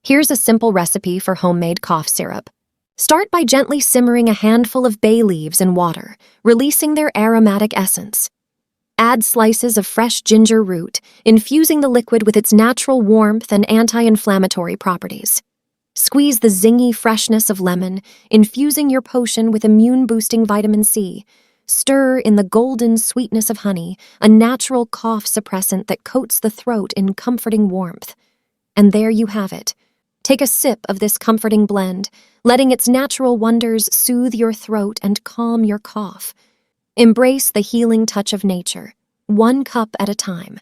Here's a simple recipe for homemade cough syrup. Start by gently simmering a handful of bay leaves in water, releasing their aromatic essence. Add slices of fresh ginger root, infusing the liquid with its natural warmth and anti-inflammatory properties. Squeeze the zingy freshness of lemon, infusing your potion with immune-boosting vitamin C. Stir in the golden sweetness of honey, a natural cough suppressant that coats the throat in comforting warmth. And there you have it. Take a sip of this comforting blend, letting its natural wonders soothe your throat and calm your cough. Embrace the healing touch of nature, one cup at a time.